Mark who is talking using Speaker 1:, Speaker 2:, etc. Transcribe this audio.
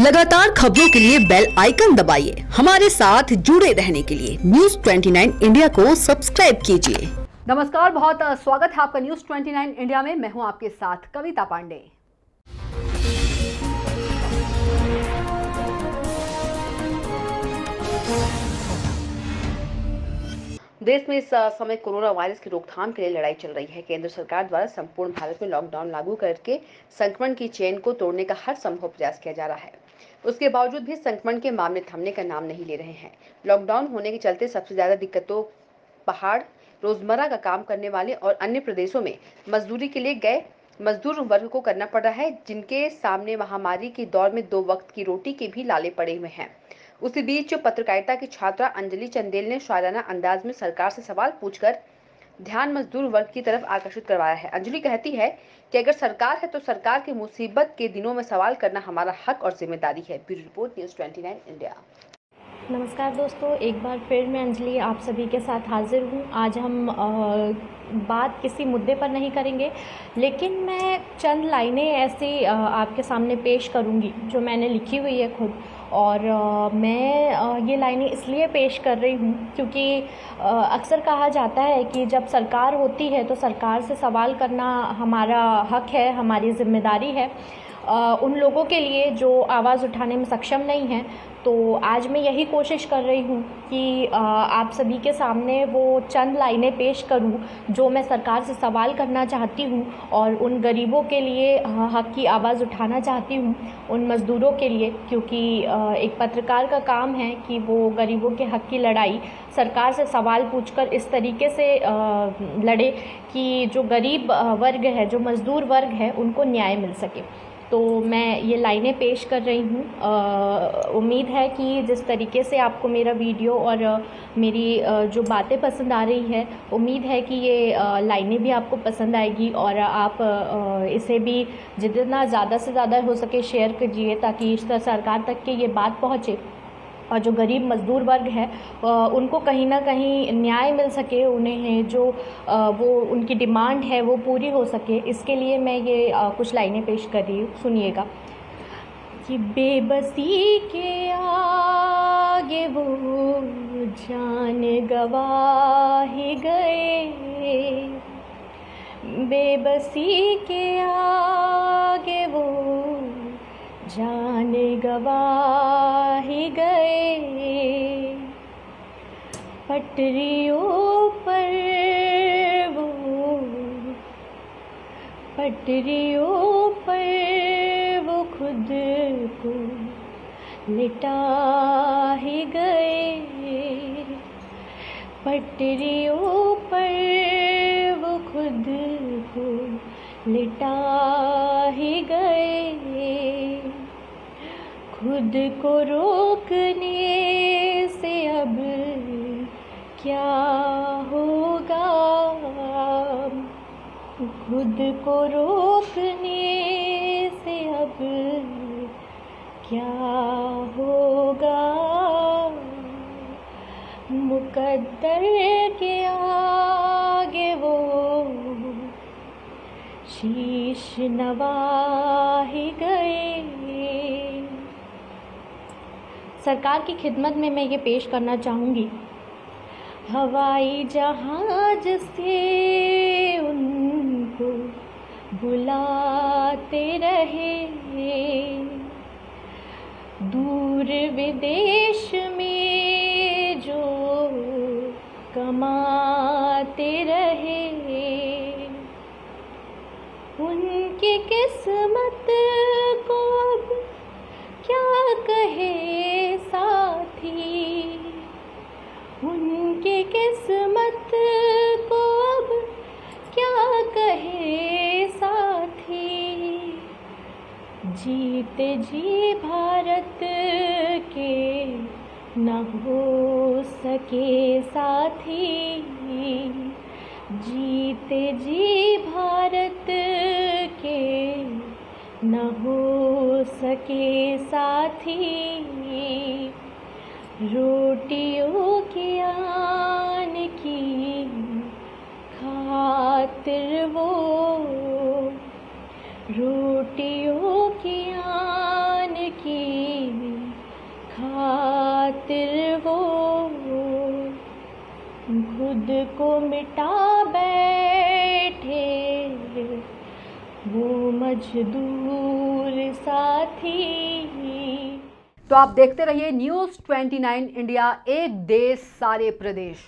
Speaker 1: लगातार खबरों के लिए बेल आइकन दबाइए। हमारे साथ जुड़े रहने के लिए न्यूज़ 29 इंडिया को सब्सक्राइब कीजिए।
Speaker 2: नमस्कार, बहुत स्वागत है आपका न्यूज़ 29 इंडिया में। मैं हूं आपके साथ कविता पांडे। देश में इस समय कोरोना वायरस की रोकथाम के लिए लड़ाई चल रही है। केंद्र सरकार द्वारा संपूर्ण भारत में लॉकडाउन लागू करके संक्रमण की चेन को तोड़ने का हर संभव प्रयास किया जा रहा है। उसके बावजूद भी संक्रमण के मामले थमने का नाम नहीं ले रहे हैं। लॉकडाउन होने के चलते सबसे ज्यादा दिक्कतों पहाड़, रोजमर्रा का काम करने वाले और अन्य प्रदेशों में मजदूरी के लिए गए मजदूर वर्ग को करना पड़ रहा है, जिनके सामने महामारी के दौर में 2 वक्त की रोटी के भी लाले पड़े हुए हैं। उसी बीच पत्रकारिता की छात्रा अंजलि चंदेल ने शायराना अंदाज में सरकार से सवाल पूछकर ध्यान मजदूर वर्ग की तरफ आकर्षित करवाया है। अंजलि कहती है कि अगर सरकार है तो सरकार की मुसीबत के दिनों में सवाल करना हमारा हक और जिम्मेदारी है। Bureau report, news 29 India.
Speaker 3: नमस्कार दोस्तों, एक बार फिर मैं अंजलि आप सभी के साथ हाजिर हूँ। आज हम बात किसी मुद्दे पर नहीं करेंगे, लेकिन मैं चंद लाइनें ऐसी आपके सामने पेश करूँगी जो मैंने लिखी हुई है खुद। और मैं ये लाइनें इसलिए पेश कर रही हूँ क्योंकि अक्सर कहा जाता है कि जब सरकार होती है तो सरकार से सवाल करना हमारा हक है, हमारी जिम्मेदारी है उन लोगों के लिए जो आवाज़ उठाने में सक्षम नहीं हैं। तो आज मैं यही कोशिश कर रही हूँ कि आप सभी के सामने वो चंद लाइनें पेश करूँ जो मैं सरकार से सवाल करना चाहती हूँ और उन गरीबों के लिए हक की आवाज़ उठाना चाहती हूँ, उन मज़दूरों के लिए। क्योंकि एक पत्रकार का काम है कि वो गरीबों के हक की लड़ाई सरकार से सवाल पूछकर इस तरीके से लड़े कि जो गरीब वर्ग है, जो मज़दूर वर्ग है, उनको न्याय मिल सके। तो मैं ये लाइनें पेश कर रही हूँ। उम्मीद है कि जिस तरीके से आपको मेरा वीडियो और मेरी जो बातें पसंद आ रही है, उम्मीद है कि ये लाइनें भी आपको पसंद आएगी और आप इसे भी जितना ज़्यादा से ज़्यादा हो सके शेयर कीजिए ताकि सरकार तक के ये बात पहुँचे और जो गरीब मज़दूर वर्ग है उनको कहीं ना कहीं न्याय मिल सके, उन्हें जो वो उनकी डिमांड है वो पूरी हो सके। इसके लिए मैं ये कुछ लाइनें पेश कर रही हूँ, सुनिएगा। कि बेबसी के आगे वो जान गवा ही गए, बेबसी के आगे वो जान गवा ही गए। पटरियों पर वो खुद को लिटा ही गए, पटरियों पर वो खुद को लिटा ही गए। खुद को रोकने से अब क्या होगा, खुद को रोकने से अब क्या होगा। मुकद्दर के आगे वो शीश नवा ही गए। सरकार की खिदमत में मैं ये पेश करना चाहूँगी। हवाई जहाज से उनको बुलाते रहे, दूर विदेश में जो कमाते रहे, उनकी किस्मत को अब क्या कहे साथी, उनकी किस्मत को अब क्या कहे साथी। जीते जी भारत के न हो सके साथी, जीते जी भारत के न हो सके साथी। रोटियों की आन की खातिर वो, रोटियों की आन की खातिर वो खुद को मिटा बैठे, वो मजदूर साथी।
Speaker 2: तो आप देखते रहिए न्यूज़ 29 इंडिया, एक देश सारे प्रदेश।